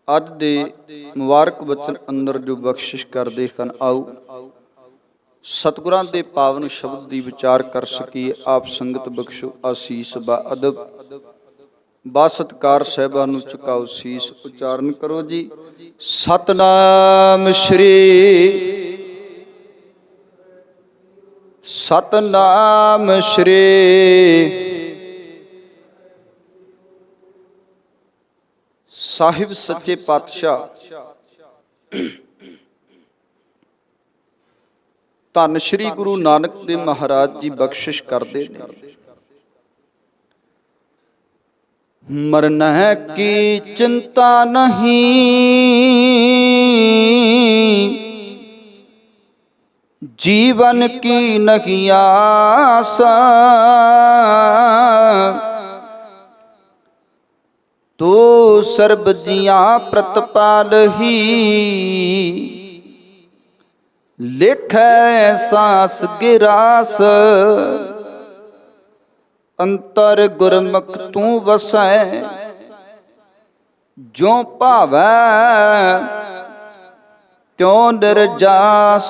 ਅੱਜ ਦੇ ਮੁਬਾਰਕ ਬਚਨ ਅੰਦਰ ਜੋ ਬਖਸ਼ਿਸ਼ ਕਰਦੇ ਹਨ, ਆਓ ਸਤਿਗੁਰਾਂ ਦੇ ਪਾਵਨ ਸ਼ਬਦ ਦੀ ਵਿਚਾਰ ਕਰ ਸਕੀਏ। ਆਪ ਸੰਗਤ ਬਖਸ਼ੋ ਆਸੀਸ ਬਾ ਅਦਬ, ਬਾ ਸਤਿਕਾਰ ਸਾਹਿਬਾਂ ਨੂੰ ਝੁਕਾਓ ਸੀਸ। ਉਚਾਰਨ ਕਰੋ ਜੀ, ਸਤਨਾਮ ਸ਼੍ਰੀ ਸਤਨਾਮ ਸ਼੍ਰੀ ਸਾਹਿਬ ਸੱਚੇ ਪਾਤਸ਼ਾਹ ਧੰਨ ਸ਼੍ਰੀ ਗੁਰੂ ਨਾਨਕ ਦੇਵ ਮਹਾਰਾਜ ਜੀ ਬਖਸ਼ਿਸ਼ ਕਰਦੇ ਨੇ। ਮਰਨਾ ਕੀ ਚਿੰਤਾ ਨਹੀਂ, जीवन की नहीं आसा, तू सर्ब जिया प्रतपाल ही, लिखै सांस गिरास, अंतर गुरमुख तू वसै, जो भावै त्यों निरजास।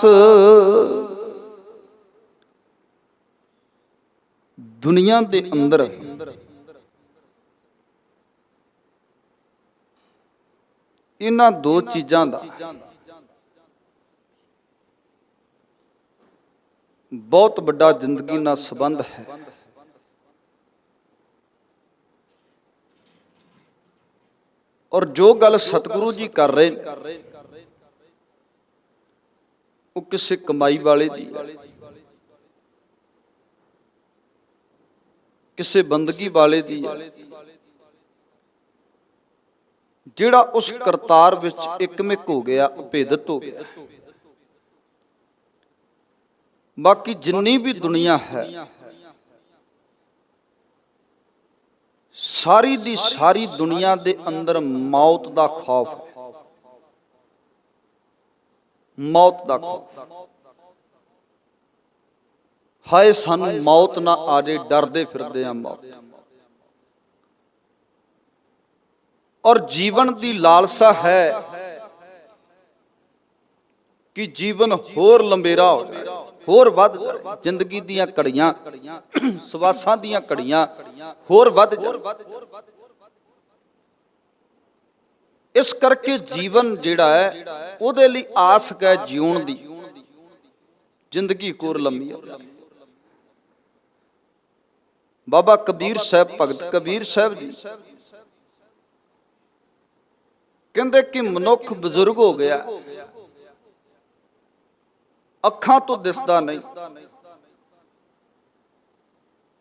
दुनिया दे अंदर इन्हां दो चीज़ां दा बहुत बड़ा जिंदगी नाल संबंध है। और जो गल सतगुरु जी कर रहे वो किसी कमाई वाले दी, किसी बंदगी वाले दी, जिहड़ा उस करतार विच एकमिक हो गया, उपेदित हो गया। बाकी जिन्नी भी दुनिया है सारी दी सारी दुनिया दे अंदर मौत दा खौफ है, मौत दा खौफ। हाय सानू मौत ना आ जाए, डरदे फिरदे आ मौत। और जीवन दी लालसा है कि जीवन होर लंबेरा हो जाए, होर वध जाए, जिंदगी दियां घड़ियां सवासां दियां घड़ियां होर वध जाए। इस करके जीवन जिहड़ा है उहदे लई आस है जीउण दी, जिंदगी कोर लंबी हो। बाबा कबीर साहब, भगत कबीर साहब जी कहंदे कि मनुख बजुर्ग हो गया, अखां तो दिसदा नहीं,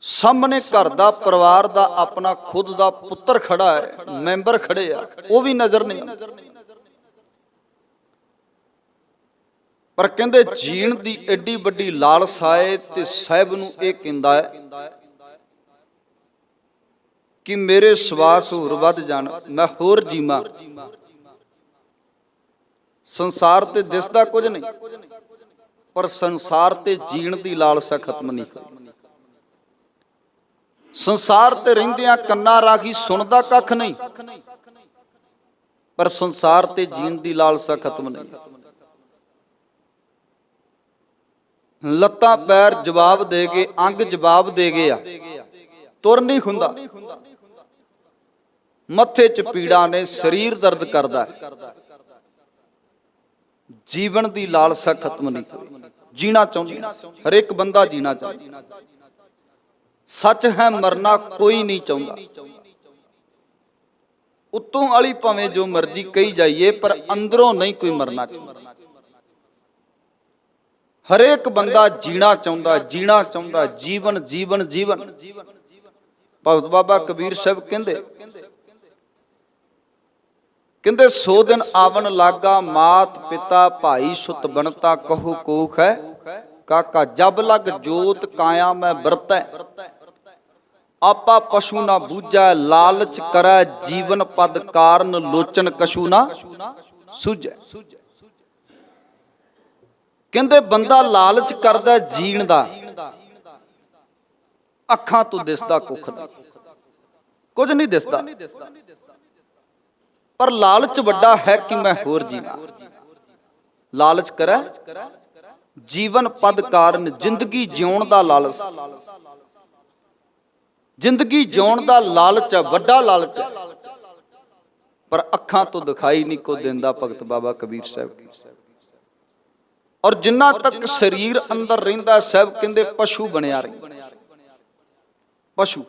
सामने घर दा परिवार दा अपना खुद दा पुत्र खड़ा है, मैंबर खड़े आ, वो भी नजर नहीं। पर कहंदे जीण दी एडी बड़ी लालसा है ते साहिब नूं इह कहंदा है कि मेरे सवास होर वध जाण, मैं होर जीवां। संसार ते दिसदा कुछ नहीं, पर संसार ते जीण दी लालसा खत्म नहीं होई। संसार ते रहिंदियां कन्ना राखी सुनदा कख नहीं, पर संसार ते जीण दी लालसा खत्म नहीं। लत्तां पैर जवाब दे गए, अंग जवाब दे गया, तुर नहीं हुंदा। मत्थे च पीड़ा ने, शरीर दर्द करदा है, जीवन दी लालसा खत्म नहीं होई। जीना चाहुंदा हर एक बंदा, जीना चाहुंदा। सच है मरना कोई नहीं चाहुंदा, उत्तों वाली भावें जो मर्जी कही जाइए, पर अंदरों नहीं कोई मरना चाहुंदा। हर एक बंदा जीना चाहुंदा, जीना चाहुंदा, जीवन जीवन जीवन। भगत बाबा कबीर साहब कहंदे कहंदे सो दिन आवन लागा, मात पिता भाई सुत बनता, कहो कोख है काका, जब लग जोत काया मैं बरतै, आपा पशु ना बूझै, लालच करै जीवन पद, कारण लोचन कशु ना सूझै। कहंदे बंदा लालच करदा जीण दा, अखां तो दिसदा कुछ नहीं, कुछ नहीं दिसदा। पर लालच वड्डा है कि मैं होर जीवां। लालच करे जीवन पद कारण, जिंदगी जिउण दा लालच, जिंदगी जिउण दा लालच है, वड्डा लालच है। पर अखां तो दिखाई नहीं को दिंदा भगत बाबा कबीर साहब की। और जिन्ना तक शरीर अंदर रहिंदा साहब कहंदे पशु बनिया रही, पशु।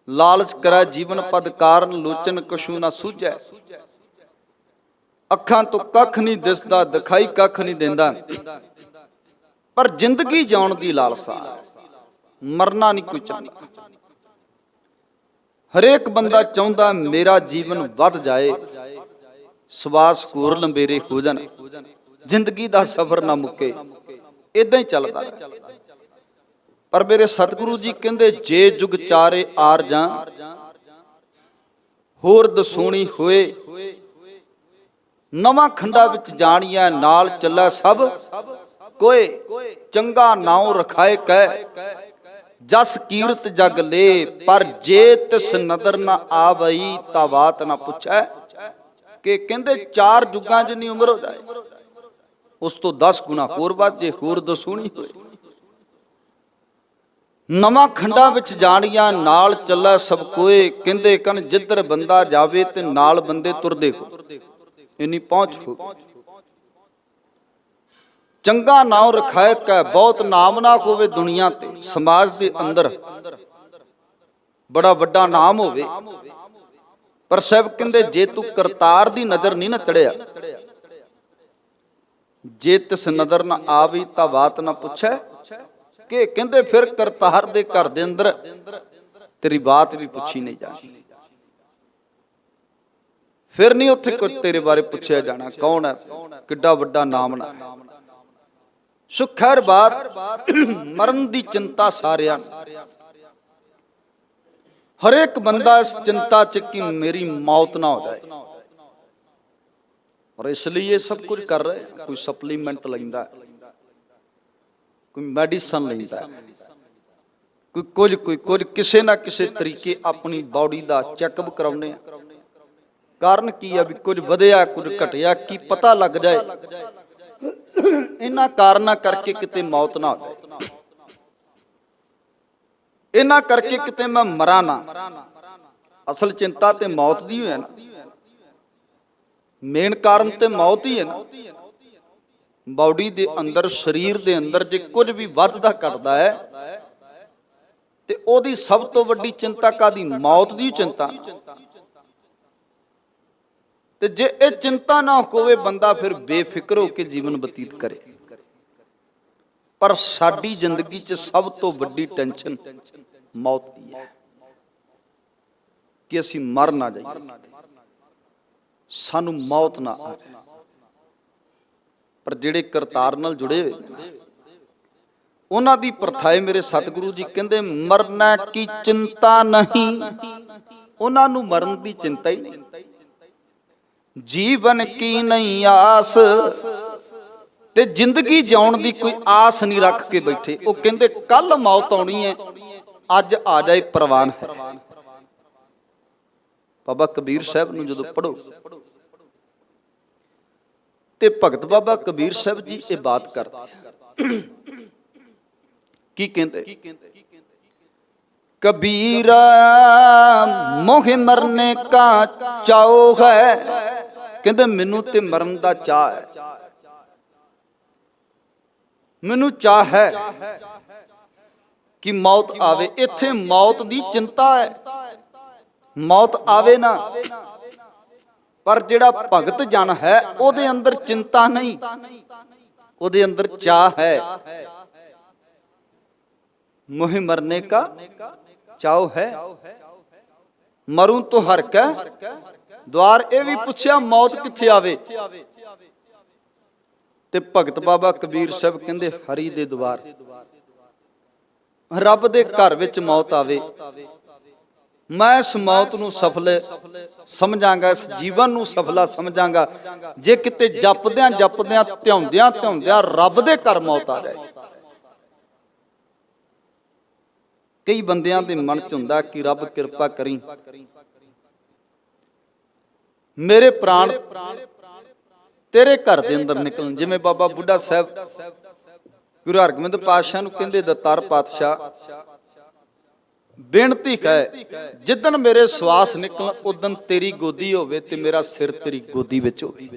लालच करै जीवन पद कारण, लोचन कछु ना सूझै। अखां तो कख नहीं दिसदा, दिखाई कख नहीं दिंदा, पर जिंदगी जिउण दी लालसा, मरना नहीं कोई चाहता। हरेक बंदा चाहुंदा मेरा जीवन वध जाए, सवास कोर लंबेरे हो जाण, जिंदगी दा सफर ना मुके, इदां ही चलदा। पर मेरे सतगुरु जी कहंदे जे जुग चारे आर जां, होर दसोणी होए, नवां खंडा विच जाणिया, नाल चलै सब कोए, चंगा नाम रखाए कै, जस कीरत जग ले, पर जे तिस नदर ना आवई, ता बात ना पुछै। कि कहंदे 4 जुगां जिन्नी उम्र हो जाए, उस तो 10 गुना होर वध जे, होर दसोणी होए। नवां खंडा विच जाणिया, नाल चलै सब कोए, कहंदे कन जिधर बंदा जावे ते नाल बंदे तुरदे हो, इन्नी पहुंच हो। चंगा नाम रखाए कै, बहुत नाम ना होवे दुनिया ते, समाज दे अंदर बड़ा वड्डा नाम होवे, पर साहब कहंदे जे तू करतार दी नजर नहीं ना चढ़िया, जे तिस नजर ना आवी तां बात ना पुछै। कि कहंदे फिर करतार दे घर दे अंदर तेरी बात भी पुछी नहीं जानी, फिर नहीं उत्थे कुछ तेरे बारे पुछया जाना, कौन है, किड्डा वड्डा नाम ना। सो खैर बात, मरण दी चिंता सारियां, हर एक बंदा इस चिंता च कि मेरी मौत ना हो जाए, और इसलिए ये सब कुछ कर रहे हैं। कोई सप्लीमेंट लैंदा, कोई मैडिसन लैंदा, कोई कुछ किसी ना किसी तरीके अपनी बॉडी का चैकअप कराउने। कारण की है भी कुछ वधिया कुछ घटिया की पता लग जाए, इन्हां कारणा करके किते मौत ना हो जाए, इन्हां करके किते मैं मरा ना। असल चिंता ते मौत दी है ना, मेन कारण ते मौत ही है ना। बॉडी दे अंदर, शरीर दे अंदर जे कुछ भी वधदा घटदा है ते ओदी सब तो वड्डी चिंता कादी, मौत दी चिंता। ते जे ये चिंता ना होवे, बंदा फिर बेफिक्र होकर जीवन बतीत करे। पर साडी जिंदगी च सब तो वड्डी टेंशन मौत दी है कि असीं मर ना जाइए, सानू मौत ना आ जाए। पर जिहड़े करतार नाल जुड़े हुए उन्हां दी प्रथाए, मेरे सतगुरु जी कहंदे मरना की चिंता नहीं, उन्हां नू मरण दी चिंता ही नहीं। जीवन की नहीं आस, ते जिंदगी जिउण दी कोई आस नहीं रख के बैठे। वो कहंदे कल मौत आउणी है, अज आ जाए परवान है। बाबा कबीर साहब नू जदों पढ़ो ते भगत बाबा कबीर साहब जी ये बात करते की कहते, कबीरा मोह मरने का चाओ है, कहते मैनू ते मरण दा चाह है, मैनू चाह है कि मौत आवे। इत्थे मौत दी चिंता है, मौत आवे ना, पर जिहड़ा भगत जन है ओदे अंदर चिंता नहीं, ओदे अंदर चाह है। मोह मरने का चाव है, मरूं तो हर कै द्वार। ये भी पूछया मौत किथे आवे, ते भगत बाबा कबीर साहब कहंदे हरि दे द्वार। रब दे घर विच मौत आवे, मैं इस मौत नू सफल समझांगा, इस जीवन नू सफला समझांगा जे किते जपद्यां जपद्यां ध्याउंद्यां ध्याउंद्यां रब दे घर मौत आ जाए। कई बंदियां दे मन च हुंदा कि रब किरपा करी, ਮੇਰੇ ਪ੍ਰਾਣ ਤੇਰੇ ਘਰ ਦੇ ਅੰਦਰ ਨਿਕਲਣ। ਜਿਵੇਂ ਬਾਬਾ ਬੁੱਢਾ ਸਾਹਿਬ ਗੁਰੂ ਹਰਗੋਬਿੰਦ ਪਾਤਸ਼ਾਹ ਨੂੰ ਕਹਿੰਦੇ, ਦਤਾਰ ਪਾਤਸ਼ਾਹ ਬੇਨਤੀ ਕਹੇ, ਜਿੱਦਣ ਮੇਰੇ ਸਵਾਸ ਨਿਕਲਣ ਉਦਣ ਤੇਰੀ ਗੋਦੀ ਹੋਵੇ ਤੇ ਮੇਰਾ ਸਿਰ ਤੇਰੀ ਗੋਦੀ ਵਿੱਚ ਹੋਵੇ।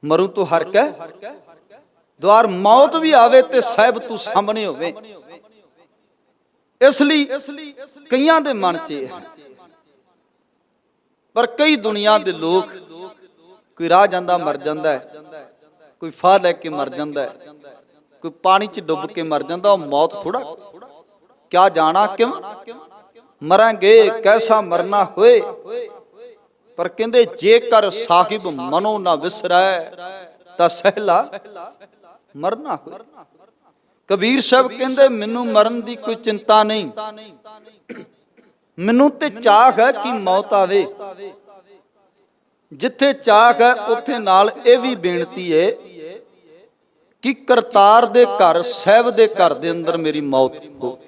ਮਰੂ ਤੂੰ ਹਰ ਕੈ ਦੁਆਰ, ਮੌਤ ਵੀ ਆਵੇ ਤੇ ਸਾਹਿਬ ਤੂੰ ਸਾਹਮਣੇ ਹੋਵੇ। ਇਸ ਲਈ ਕਈਆਂ ਦੇ ਮਨ 'ਚ ਇਹ ਹੈ, ਪਰ ਕਈ ਦੁਨੀਆ ਦੇ ਲੋਕ, ਕੋਈ ਰਾਹ ਜਾਂਦਾ ਮਰ ਜਾਂਦਾ ਹੈ, ਕੋਈ ਫਾਹ ਲੈ ਕੇ ਮਰ ਜਾਂਦਾ ਹੈ, ਕੋਈ ਪਾਣੀ 'ਚ ਡੁੱਬ ਕੇ ਮਰ ਜਾਂਦਾ। ਉਹ ਮੌਤ ਥੋੜਾ, ਕਿਆ ਜਾਣਾ ਕਿਉਂ ਮਰਾਂਗੇ, ਕੈਸਾ ਮਰਨਾ ਹੋਏ। ਪਰ ਕਹਿੰਦੇ ਜੇਕਰ ਸਾਹਿਬ ਮਨੋ ਨਾ ਵਿਸਰੈ ਤਾਂ ਸਹਿਲਾ ਮਰਨਾ ਹੋਏ। ਕਬੀਰ ਸਾਹਿਬ ਕਹਿੰਦੇ ਮੈਨੂੰ ਮਰਨ ਦੀ ਕੋਈ ਚਿੰਤਾ ਨਹੀਂ, ਮੈਨੂੰ ਤੇ ਚਾਹ ਹੈ ਕਿ ਮੌਤ ਆਵੇ। ਜਿੱਥੇ ਚਾਹ ਹੈ ਉੱਥੇ ਨਾਲ ਇਹ ਵੀ ਬੇਨਤੀ ਹੈ ਕਿ ਕਰਤਾਰ ਦੇ ਘਰ, ਸਾਹਿਬ ਦੇ ਘਰ ਦੇ ਅੰਦਰ ਮੇਰੀ ਮੌਤ ਹੋ।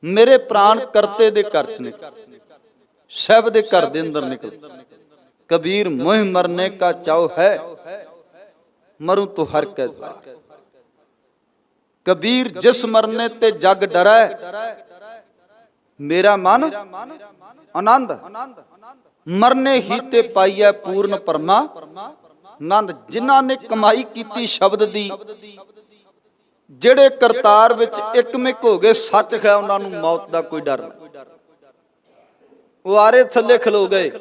ਮੇਰੇ ਪ੍ਰਾਣ ਕਰਤੇ ਦੇ ਘਰ ਚ ਨਿਕਲ, ਸਾਹਿਬ ਦੇ ਘਰ ਦੇ ਅੰਦਰ ਨਿਕਲ। कबीर मोह मरने का चाव है, मरूं तो हर के द्वार। कबीर जिस मरने ते जग डरै, मेरा मन आनंद। मरने ही ते पाइया पूर्ण परमा नंद। जिन्हां ने कमाई कीती शब्द दी, ਜਿਹੜੇ ਕਰਤਾਰ ਵਿੱਚ ਇੱਕਮਿਕ ਹੋ ਗਏ, ਸੱਚ ਹੈ, ਉਹਨਾਂ ਨੂੰ ਮੌਤ ਦਾ ਕੋਈ ਡਰ ਨਹੀਂ। ਉਹ ਆਰੇ ਥੱਲੇ ਖਲੋ ਗਏ।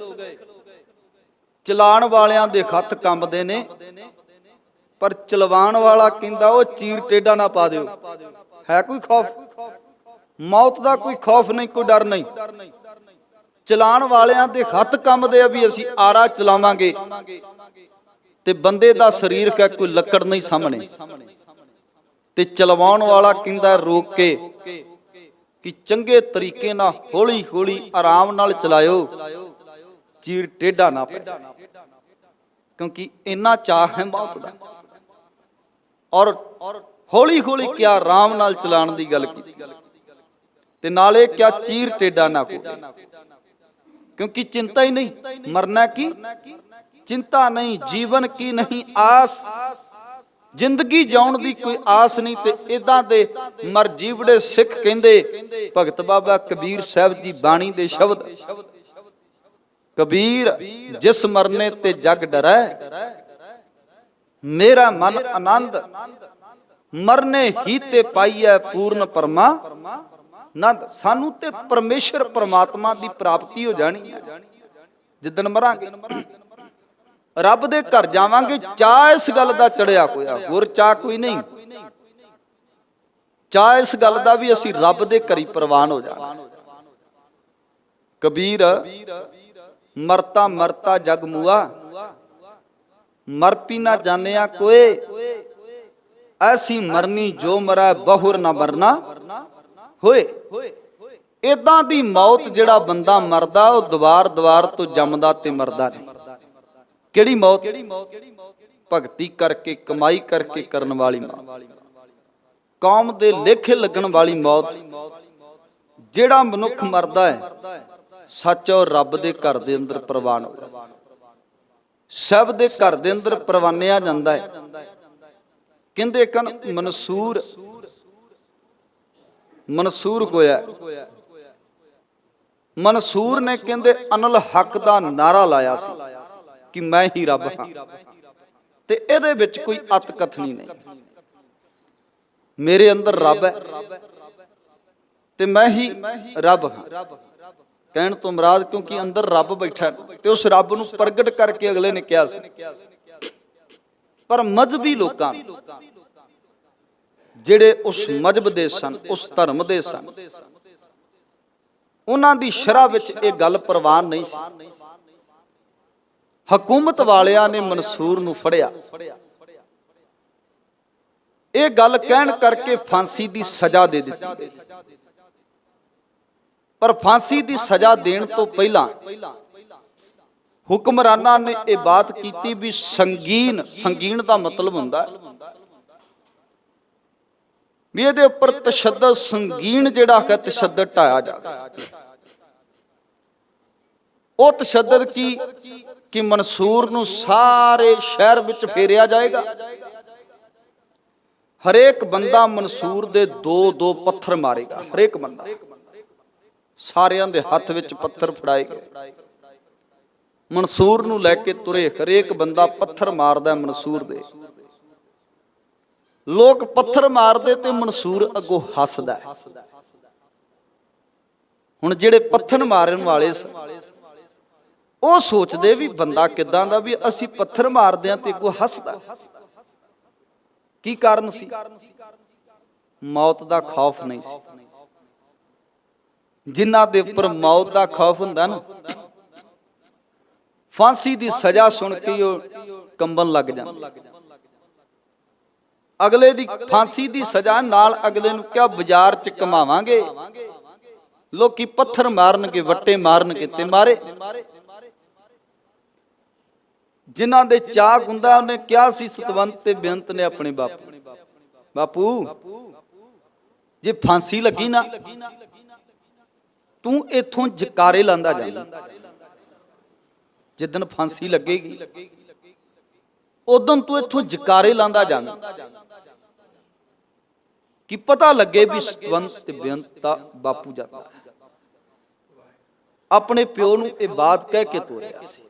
ਚਲਾਣ ਵਾਲਿਆਂ ਦੇ ਹੱਥ ਕੰਬਦੇ ਨੇ, ਪਰ ਚਲਵਾਣ ਵਾਲਾ ਕਹਿੰਦਾ ਉਹ ਚੀਰ ਟੇਡਾ ਨਾ ਪਾ ਦਿਓ। ਹੈ ਕੋਈ ਖੌਫ? ਮੌਤ ਦਾ ਕੋਈ ਖੌਫ ਨਹੀਂ, ਕੋਈ ਡਰ ਨਹੀਂ। ਚਲਾਣ ਵਾਲਿਆਂ ਦੇ ਹੱਥ ਕੰਬਦੇ ਆ ਵੀ ਅਸੀਂ ਆਰਾ ਚਲਾਵਾਂਗੇ, ਤੇ ਬੰਦੇ ਦਾ ਸਰੀਰ ਕਾ ਕੋਈ ਲੱਕੜ ਨਹੀਂ ਸਾਹਮਣੇ। ਤੇ ਚਲਵਾਉਣ ਵਾਲਾ ਕਹਿੰਦਾ ਰੋਕ ਕੇ ਕਿ ਚੰਗੇ ਤਰੀਕੇ ਨਾਲ ਹੌਲੀ ਹੌਲੀ ਆਰਾਮ ਨਾਲ ਚਲਾਇਓ, ਚੀਰ ਟੇਢਾ ਨਾ ਪਏ, ਕਿਉਂਕਿ ਇੰਨਾ ਚਾਹ ਹੈ ਮੌਤ ਦਾ। ਔਰ ਹੌਲੀ ਹੌਲੀ ਕਿਆ ਆਰਾਮ ਨਾਲ ਚਲਾਉਣ ਦੀ ਗੱਲ ਕੀਤੀ, ਤੇ ਨਾਲੇ ਕਿਆ ਚੀਰ ਟੇਢਾ ਨਾ ਕੋਈ, ਕਿਉਂਕਿ ਚਿੰਤਾ ਹੀ ਨਹੀਂ। ਮਰਨਾ ਕੀ ਚਿੰਤਾ ਨਹੀਂ, ਜੀਵਨ ਕੀ ਨਹੀਂ ਆਸ, ਜ਼ਿੰਦਗੀ ਜਿਉਣ ਦੀ ਕੋਈ ਆਸ ਨਹੀਂ। ਤੇ ਇਦਾਂ ਦੇ ਮਰ ਜੀਵੜੇ ਸਿੱਖ ਕਹਿੰਦੇ, ਭਗਤ ਬਾਬਾ ਕਬੀਰ ਸਾਹਿਬ ਦੀ ਬਾਣੀ ਦੇ ਸ਼ਬਦ, ਕਬੀਰ ਜਿਸ ਮਰਨੇ ਤੇ ਜਗ ਡਰੈ, ਮੇਰਾ ਮਨ ਆਨੰਦ। ਮਰਨੇ ਹੀ ਤੇ ਪਾਈਐ ਪੂਰਨ ਪਰਮਾ ਨੰਦ। ਸਾਨੂੰ ਤੇ ਪਰਮੇਸ਼ਰ ਪਰਮਾਤਮਾ ਦੀ ਪ੍ਰਾਪਤੀ ਹੋ ਜਾਣੀ ਹੈ ਜਿੱਦਣ ਮਰਾਂਗੇ, ਰੱਬ ਦੇ ਘਰ ਜਾਵਾਂਗੇ। ਚਾਹ ਇਸ ਗੱਲ ਦਾ ਚੜਿਆ ਹੋਇਆ, ਹੋਰ ਚਾਹ ਕੋਈ ਨਹੀਂ। ਚਾਹ ਇਸ ਗੱਲ ਦਾ ਵੀ ਅਸੀਂ ਰੱਬ ਦੇ ਘਰੀ ਪ੍ਰਵਾਨ ਹੋ ਜਾਣਾ। ਕਬੀਰ ਮਰਤਾ ਮਰਤਾ ਜਗ ਮੁਆ, ਮਰ ਪੀ ਨਾ ਜਾਣਿਆ ਕੋਏ। ਐਸੀ ਮਰਨੀ ਜੋ ਮਰੈ ਬਹੁਰ ਨਾ ਮਰਨਾ ਹੋਏ। ਇਦਾਂ ਦੀ ਮੌਤ ਜਿਹੜਾ ਬੰਦਾ ਮਰਦਾ, ਉਹ ਦੁਬਾਰ ਦੁਬਾਰ ਤੋਂ ਜੰਮਦਾ ਤੇ ਮਰਦਾ ਨਹੀਂ। ਕਿਹੜੀ ਮੌਤ? ਭਗਤੀ ਕਰਕੇ, ਕਮਾਈ ਕਰਕੇ ਕਰਨ ਵਾਲੀ ਮੌਤ, ਕੌਮ ਦੇ ਲੇਖੇ ਲੱਗਣ ਵਾਲੀ ਮੌਤ। ਜਿਹੜਾ ਮਨੁੱਖ ਮਰਦਾ ਹੈ ਸੱਚ ਉਹ ਰੱਬ ਦੇ ਘਰ ਦੇ ਅੰਦਰ ਪ੍ਰਵਾਨ ਹੋ ਜਾਂਦਾ, ਸਭ ਦੇ ਘਰ ਦੇ ਅੰਦਰ ਪ੍ਰਵਾਨਿਆ ਜਾਂਦਾ ਹੈ। ਕਹਿੰਦੇ ਕਨ ਮਨਸੂਰ ਹੋਇਆ। ਮਨਸੂਰ ਨੇ ਕਹਿੰਦੇ ਅਨਲ ਹੱਕ ਦਾ ਨਾਰਾ ਲਾਇਆ ਸੀ ਕਿ ਮੈਂ ਹੀ ਰੱਬ ਹਾਂ, ਤੇ ਇਹਦੇ ਵਿੱਚ ਕੋਈ ਅਤ ਕਥਨੀ ਨਹੀਂ। ਮੇਰੇ ਅੰਦਰ ਰੱਬ ਹੈ ਤੇ ਮੈਂ ਹੀ ਰੱਬ ਹਾਂ। ਕਹਿਣ ਤੋਂ ਮੁਰਾਦ ਕਿਉਂਕਿ ਅੰਦਰ ਰੱਬ ਬੈਠਾ, ਤੇ ਉਸ ਰੱਬ ਨੂੰ ਪ੍ਰਗਟ ਕਰਕੇ ਅਗਲੇ ਨੇ ਕਿਹਾ ਸੀ। ਪਰ ਮਜ਼ਹਬੀ ਲੋਕਾਂ ਜਿਹੜੇ ਉਸ ਮਜ਼ਹਬ ਦੇ ਸਨ, ਉਸ ਧਰਮ ਦੇ ਸਨ, ਉਹਨਾਂ ਦੀ ਸ਼ਰ੍ਹਾ ਵਿੱਚ ਇਹ ਗੱਲ ਪ੍ਰਵਾਨ ਨਹੀਂ ਸੀ। ਹਕੂਮਤ ਵਾਲਿਆਂ ਨੇ ਮਨਸੂਰ ਨੂੰ ਫੜਿਆ, ਇਹ ਗੱਲ ਕਹਿਣ ਕਰਕੇ ਫਾਂਸੀ ਦੀ ਸਜ਼ਾ ਦੇ ਦਿੱਤੀ। ਪਰ ਫਾਂਸੀ ਦੀ ਸਜ਼ਾ ਦੇਣ ਤੋਂ ਪਹਿਲਾਂ ਹੁਕਮਰਾਨਾਂ ਨੇ ਇਹ ਬਾਤ ਕੀਤੀ ਵੀ ਸੰਗੀਨ, ਸੰਗੀਨ ਦਾ ਮਤਲਬ ਹੁੰਦਾ ਵੀ ਇਹਦੇ ਉੱਪਰ ਤਸ਼ੱਦਦ, ਸੰਗੀਨ ਜਿਹੜਾ ਹੈ ਤਸ਼ੱਦਦ ਢਾਇਆ ਜਾਵੇ। ਉਹ ਤਸ਼ੱਦਦ ਕੀ ਕਿ ਮਨਸੂਰ ਨੂੰ ਸਾਰੇ ਸ਼ਹਿਰ ਵਿੱਚ ਫੇਰਿਆ ਜਾਏਗਾ। ਹਰੇਕ ਬੰਦਾ ਮਨਸੂਰ ਦੇ 2-2 ਪੱਥਰ ਮਾਰੇਗਾ। ਹਰੇਕ ਬੰਦਾ, ਸਾਰਿਆਂ ਦੇ ਹੱਥ ਵਿੱਚ ਪੱਥਰ ਫੜਾਏ ਗਏ। ਮਨਸੂਰ ਨੂੰ ਲੈ ਕੇ ਤੁਰੇ, ਹਰੇਕ ਬੰਦਾ ਪੱਥਰ ਮਾਰਦਾ ਮਨਸੂਰ ਦੇ। ਲੋਕ ਪੱਥਰ ਮਾਰਦੇ ਤੇ ਮਨਸੂਰ ਅੱਗੋਂ ਹੱਸਦਾ। ਹੁਣ ਜਿਹੜੇ ਪੱਥਰ ਮਾਰਨ ਵਾਲੇ ਉਹ ਸੋਚਦੇ ਵੀ ਬੰਦਾ ਕਿਦਾਂ ਦਾ ਵੀ ਅਸੀਂ ਪੱਥਰ ਮਾਰਦੇ ਆਂ ਤੇ ਅੱਗੋਂ ਹੱਸਦਾ। ਕੀ ਕਾਰਨ ਸੀ? ਮੌਤ ਦਾ ਖੌਫ ਨਹੀਂ ਸੀ। ਜਿਨ੍ਹਾਂ ਦੇ ਉੱਪਰ ਮੌਤ ਦਾ ਖੌਫ ਹੁੰਦਾ ਨਾ, ਫਾਂਸੀ ਦੀ ਸਜ਼ਾ ਸੁਣ ਕੇ ਉਹ ਕੰਬਣ ਲੱਗ ਜਾਂਦੇ। ਅਗਲੇ ਦੀ ਫਾਂਸੀ ਦੀ ਸਜ਼ਾ ਨਾਲ ਅਗਲੇ ਨੂੰ ਕਿਹਾ ਬਾਜ਼ਾਰ 'ਚ ਕਮਾਵਾਂਗੇ, ਲੋਕੀ ਪੱਥਰ ਮਾਰਨਗੇ, ਵੱਟੇ ਮਾਰਨਗੇ ਤੇ ਮਾਰੇ। ਜਿਨ੍ਹਾਂ ਦੇ ਚਾਕ ਹੁੰਦਾ, ਉਹਨੇ ਕਿਹਾ ਸੀ ਸਤਵੰਤ ਤੇ ਬੇਅੰਤ ਨੇ ਆਪਣੇ ਬਾਪੂ ਜੇ ਫਾਂਸੀ ਲੱਗੀ ਨਾ, ਤੂੰ ਇੱਥੋਂ ਜਕਾਰੇ ਲਾਂਦਾ ਜਾਂਦਾ। ਜਿੱਦਣ ਫਾਂਸੀ ਲੱਗੇਗੀ ਉਦੋਂ ਤੂੰ ਇੱਥੋਂ ਜਕਾਰੇ ਲਾਂਦਾ ਜਾਂਦਾ, ਕਿ ਪਤਾ ਲੱਗੇ ਵੀ ਸਤਵੰਤ ਤੇ ਬੇਅੰਤ ਦਾ ਬਾਪੂ ਜਾਂਦਾ। ਆਪਣੇ ਪਿਓ ਨੂੰ ਇਹ ਬਾਤ ਕਹਿ ਕੇ ਤੋਰਿਆ ਸੀ।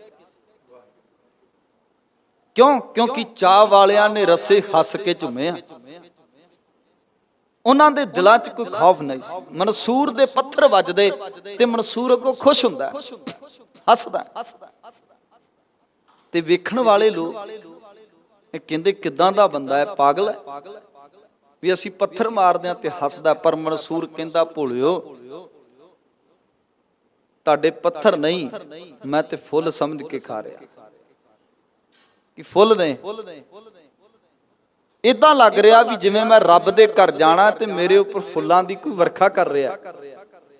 ਕਿਉਂ? ਕਿਉਂਕਿ ਚਾਹ ਵਾਲਿਆਂ ਨੇ ਰੱਸੇ ਹੱਸ ਕੇ ਝੁੰਮੇ ਆ। ਉਹਨਾਂ ਦੇ ਦਿਲਾਂ 'ਚ ਕੋਈ ਖੌਫ ਨਹੀਂ ਸੀ। ਮਨਸੂਰ ਦੇ ਪੱਥਰ ਵੱਜਦੇ ਤੇ ਮਨਸੂਰ ਅੱਗੋਂ ਖੁਸ਼ ਹੁੰਦਾ, ਹੱਸਦਾ। ਤੇ ਵੇਖਣ ਵਾਲੇ ਲੋਕ ਇਹ ਕਹਿੰਦੇ ਕਿਦਾਂ ਦਾ ਬੰਦਾ ਹੈ, ਪਾਗਲ ਹੈ ਵੀ ਅਸੀਂ ਪੱਥਰ ਮਾਰਦੇ ਆ ਤੇ ਹੱਸਦਾ। ਪਰ ਮਨਸੂਰ ਕਹਿੰਦਾ ਭੁੱਲਿਓ, ਤੁਹਾਡੇ ਪੱਥਰ ਨਹੀਂ, ਮੈਂ ਤੇ ਫੁੱਲ ਸਮਝ ਕੇ ਖਾ ਰਿਹਾ ਕਿ ਫੁੱਲ ਨੇ। ਇਦਾਂ ਲੱਗ ਰਿਹਾ ਵੀ ਜਿਵੇਂ ਮੈਂ ਰੱਬ ਦੇ ਘਰ ਜਾਣਾ ਤੇ ਮੇਰੇ ਉੱਪਰ ਫੁੱਲਾਂ ਦੀ ਕੋਈ ਵਰਖਾ ਕਰ ਰਿਹਾ।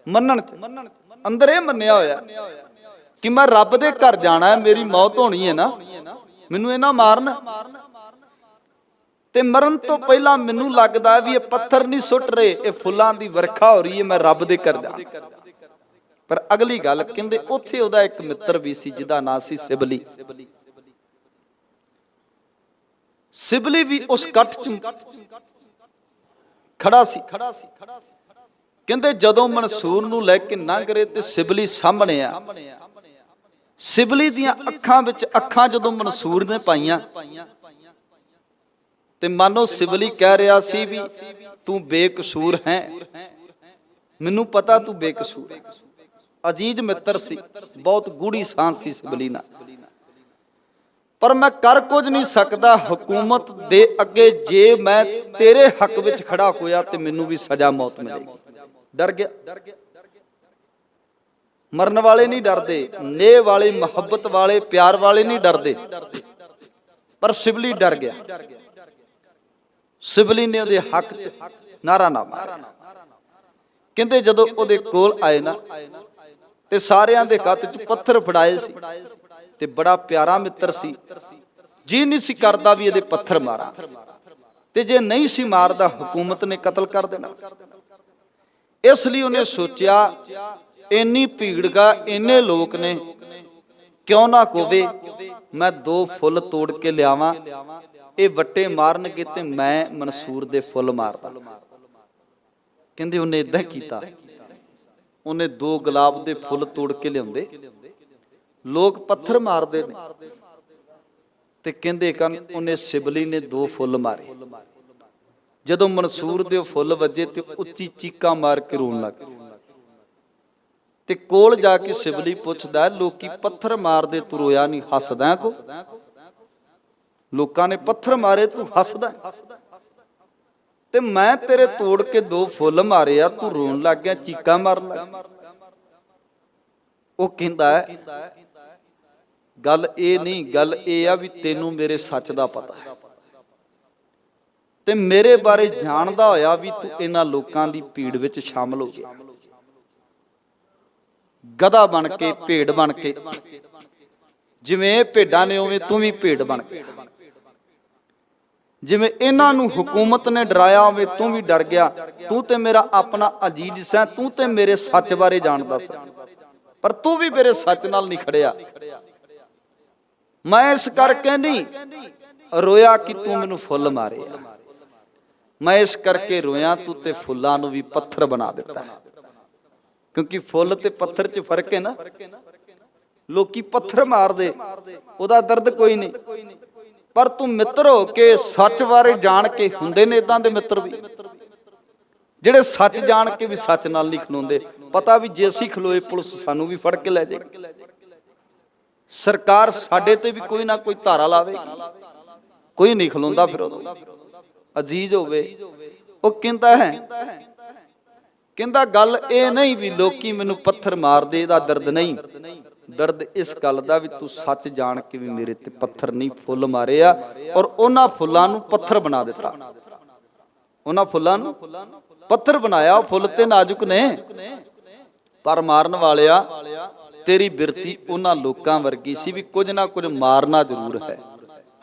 ਮੰਨਣ ਚ ਅੰਦਰ ਇਹ ਮੰਨਿਆ ਹੋਇਆ ਕਿ ਮੈਂ ਰੱਬ ਦੇ ਘਰ ਜਾਣਾ ਹੈ, ਮੇਰੀ ਮੌਤ ਹੋਣੀ ਹੈ ਨਾ, ਮੈਨੂੰ ਇਹ ਨਾ ਮਾਰਨ। ਤੇ ਮਰਨ ਤੋਂ ਪਹਿਲਾਂ ਮੈਨੂੰ ਲੱਗਦਾ ਵੀ ਇਹ ਪੱਥਰ ਨਹੀਂ ਸੁੱਟ ਰਹੇ, ਇਹ ਫੁੱਲਾਂ ਦੀ ਵਰਖਾ ਹੋ ਰਹੀ ਹੈ, ਮੈਂ ਰੱਬ ਦੇ ਘਰ ਜਾਣਾ। ਪਰ ਅਗਲੀ ਗੱਲ ਕਹਿੰਦੇ ਉੱਥੇ ਉਹਦਾ ਇੱਕ ਮਿੱਤਰ ਵੀ ਸੀ ਜਿਹਦਾ ਨਾਂ ਸੀ ਸਿਬਲੀ। ਸਿਬਲੀ ਵੀ ਉਸ ਇਕੱਠ 'ਚ ਖੜਾ ਸੀ। ਕਹਿੰਦੇ ਜਦੋਂ ਮਨਸੂਰ ਨੂੰ ਲੈ ਕੇ ਲੰਘ ਰਹੇ ਤੇ ਸਿਬਲੀ ਸਾਹਮਣੇ ਆ। ਸਿਬਲੀ ਦੀਆਂ ਅੱਖਾਂ ਵਿੱਚ ਅੱਖਾਂ ਜਦੋਂ ਮਨਸੂਰ ਨੇ ਪਾਈਆਂ ਤੇ ਮਾਨੋ ਸਿਬਲੀ ਕਹਿ ਰਿਹਾ ਸੀ ਵੀ ਤੂੰ ਬੇਕਸੂਰ ਹੈ, ਮੈਨੂੰ ਪਤਾ ਤੂੰ ਬੇਕਸੂਰ ਹੈ। ਅਜੀਜ਼ ਮਿੱਤਰ ਸੀ, ਬਹੁਤ ਗੂੜੀ ਸਾਂਝ ਸੀ ਸਿਬਲੀ ਨਾਲ। ਪਰ ਮੈਂ ਕਰ ਕੁਝ ਨਹੀਂ ਸਕਦਾ ਹਕੂਮਤ ਦੇ ਅੱਗੇ, ਜੇ ਮੈਂ ਤੇਰੇ ਹੱਕ ਵਿੱਚ ਖੜਾ ਹੋਇਆ ਤੇ ਮੈਨੂੰ ਵੀ ਸਜ਼ਾ ਮੌਤ ਮਿਲੇਗੀ। ਡਰ ਗਿਆ। ਮਰਨ ਵਾਲੇ ਨਹੀਂ ਡਰਦੇ, ਨੇਹ ਵਾਲੇ, ਮੁਹੱਬਤ ਵਾਲੇ, ਪਿਆਰ ਵਾਲੇ ਨਹੀਂ ਡਰਦੇ, ਪਰ ਸਿਬਲੀ ਡਰ ਗਿਆ। ਸਿਬਲੀ ਨੇ ਉਹਦੇ ਹੱਕ 'ਚ ਨਾਰਾ ਨਾ ਮਾਰਿਆ। ਕਹਿੰਦੇ ਜਦੋਂ ਉਹਦੇ ਕੋਲ ਆਏ ਨਾ ਤੇ ਸਾਰਿਆਂ ਦੇ ਹੱਥ 'ਚ ਪੱਥਰ ਫੜਾਏ ਸੀ ਤੇ ਬੜਾ ਪਿਆਰਾ ਮਿੱਤਰ ਸੀ, ਜੀ ਨਹੀਂ ਸੀ ਕਰਦਾ ਵੀ ਇਹਦੇ ਪੱਥਰ ਮਾਰਾਂ, ਤੇ ਜੇ ਨਹੀਂ ਸੀ ਮਾਰਦਾ ਹਕੂਮਤ ਨੇ ਕਤਲ ਕਰ ਦੇਣਾ। ਇਸ ਲਈ ਉਹਨੇ ਸੋਚਿਆ ਇੰਨੀ ਭੀੜਗਾ, ਇੰਨੇ ਲੋਕ ਨੇ, ਕਿਉਂ ਨਾ ਹੋਵੇ ਮੈਂ 2 ਫੁੱਲ ਤੋੜ ਕੇ ਲਿਆਵਾਂ, ਇਹ ਵੱਟੇ ਮਾਰਨਗੇ ਤੇ ਮੈਂ ਮਨਸੂਰ ਦੇ ਫੁੱਲ ਮਾਰਦਾ। ਕਹਿੰਦੇ ਉਹਨੇ ਇਦਾਂ ਕੀਤਾ। ਉਹਨੇ 2 ਗੁਲਾਬ ਦੇ ਫੁੱਲ ਤੋੜ ਕੇ ਲਿਆਉਂਦੇ, ਲੋਕ ਪੱਥਰ ਮਾਰਦੇ ਨੇ ਤੇ ਕਹਿੰਦੇ ਉਹਨੇ ਸਿਬਲੀ ਨੇ 2 ਫੁੱਲ ਮਾਰੇ। ਜਦੋਂ ਮਨਸੂਰ ਦੇ ਫੁੱਲ ਵੱਜੇ ਤੇ ਉੱਚੀ ਚੀਕਾਂ ਮਾਰ ਕੇ ਰੋਣ ਲੱਗ ਗਏ। ਤੇ ਕੋਲ ਜਾ ਕੇ ਸਿਬਲੀ ਪੁੱਛਦਾ, ਲੋਕੀ ਪੱਥਰ ਮਾਰਦੇ ਤੂੰ ਰੋਇਆ ਨਹੀਂ, ਹੱਸਦਾ ਕੋ? ਲੋਕਾਂ ਨੇ ਪੱਥਰ ਮਾਰੇ ਤੂੰ ਹੱਸਦਾ, ਤੇ ਮੈਂ ਤੇਰੇ ਤੋੜ ਕੇ 2 ਫੁੱਲ ਮਾਰੇ ਆ, ਤੂੰ ਰੋਣ ਲੱਗ ਗਿਆ, ਚੀਕਾਂ ਮਾਰਨ ਲੱਗ ਗਿਆ। ਉਹ ਕਹਿੰਦਾ ਗੱਲ ਇਹ ਨਹੀਂ, ਗੱਲ ਇਹ ਆ ਵੀ ਤੈਨੂੰ ਮੇਰੇ ਸੱਚ ਦਾ ਪਤਾ ਹੈ ਤੇ ਮੇਰੇ ਬਾਰੇ ਜਾਣਦਾ ਹੋਇਆ ਵੀ ਤੂੰ ਇਹਨਾਂ ਲੋਕਾਂ ਦੀ ਭੀੜ ਵਿੱਚ ਸ਼ਾਮਲ ਹੋ ਗਿਆ। ਗਧਾ ਬਣ ਕੇ, ਭੇਡ ਬਣ ਕੇ, ਜਿਵੇਂ ਭੇਡਾਂ ਨੇ ਉਵੇਂ ਤੂੰ ਵੀ ਭੇਡ ਬਣ ਕੇ, ਜਿਵੇਂ ਇਹਨਾਂ ਨੂੰ ਹਕੂਮਤ ਨੇ ਡਰਾਇਆ ਉਵੇਂ ਤੂੰ ਵੀ ਡਰ ਗਿਆ। ਤੂੰ ਤੇ ਮੇਰਾ ਆਪਣਾ ਅਜੀਜ਼ ਸੈਂ, ਤੂੰ ਤੇ ਮੇਰੇ ਸੱਚ ਬਾਰੇ ਜਾਣਦਾ ਸੈਂ। ਪਰ ਤੂੰ ਵੀ ਮੇਰੇ ਸੱਚ ਨਾਲ ਨਹੀਂ ਖੜਿਆ। ਮੈਂ ਇਸ ਕਰਕੇ ਨਹੀਂ ਰੋਇਆ ਕਿ ਤੂੰ ਮੈਨੂੰ ਫੁੱਲ ਮਾਰੇ ਆ, ਮੈਂ ਇਸ ਕਰਕੇ ਰੋਇਆ ਤੂੰ ਤੇ ਫੁੱਲਾਂ ਨੂੰ ਵੀ ਪੱਥਰ ਬਣਾ ਦਿੱਤਾ। ਕਿਉਂਕਿ ਫੁੱਲ ਤੇ ਪੱਥਰ 'ਚ ਫਰਕ ਹੈ ਨਾ। ਲੋਕੀ ਪੱਥਰ ਮਾਰਦੇ, ਉਹਦਾ ਦਰਦ ਕੋਈ ਨਹੀਂ, ਪਰ ਤੂੰ ਮਿੱਤਰ ਹੋ ਕੇ ਸੱਚ ਬਾਰੇ ਜਾਣ ਕੇ, ਹੁੰਦੇ ਨੇ ਇਦਾਂ ਦੇ ਮਿੱਤਰ ਵੀ ਜਿਹੜੇ ਸੱਚ ਜਾਣ ਕੇ ਵੀ ਸੱਚ ਨਾਲ ਨਹੀਂ ਖਲੋਂਦੇ। ਪਤਾ ਵੀ ਜੇ ਅਸੀਂ ਖਲੋਏ ਪੁਲਿਸ ਸਾਨੂੰ ਵੀ ਫੜ ਕੇ ਲੈ ਜਾਏਗੀ, ਸਰਕਾਰ ਸਾਡੇ ਤੇ ਵੀ ਕੋਈ ਨਾ ਕੋਈ ਧਾਰਾ ਲਾਵੇਗੀ। ਕੋਈ ਨਹੀਂ ਖਲੋਂਦਾ ਫਿਰ ਉਦੋਂ। ਅਜ਼ੀਜ਼ ਹੋਵੇ ਉਹ ਕਹਿੰਦਾ ਗੱਲ ਇਹ ਨਹੀਂ ਵੀ ਲੋਕੀ ਮੈਨੂੰ ਪੱਥਰ ਮਾਰਦੇ, ਇਹਦਾ ਦਰਦ ਨਹੀਂ। ਦਰਦ ਇਸ ਗੱਲ ਦਾ ਵੀ ਤੂੰ ਸੱਚ ਜਾਣ ਕੇ ਵੀ ਮੇਰੇ ਤੇ ਪੱਥਰ ਨਹੀਂ ਫੁੱਲ ਮਾਰੇ ਆ, ਔਰ ਉਹਨਾਂ ਫੁੱਲਾਂ ਨੂੰ ਪੱਥਰ ਬਣਾ ਦਿੱਤਾ। ਉਹਨਾਂ ਫੁੱਲਾਂ ਨੂੰ ਪੱਥਰ ਬਣਾਇਆ। ਉਹ ਫੁੱਲ ਤੇ ਨਾਜ਼ੁਕ ਨੇ, ਪਰ ਮਾਰਨ ਵਾਲਿਆ ਤੇਰੀ ਬਿਰਤੀ ਉਹਨਾਂ ਲੋਕਾਂ ਵਰਗੀ ਸੀ ਵੀ ਕੁਝ ਨਾ ਕੁਝ ਮਾਰਨਾ ਜ਼ਰੂਰ ਹੈ।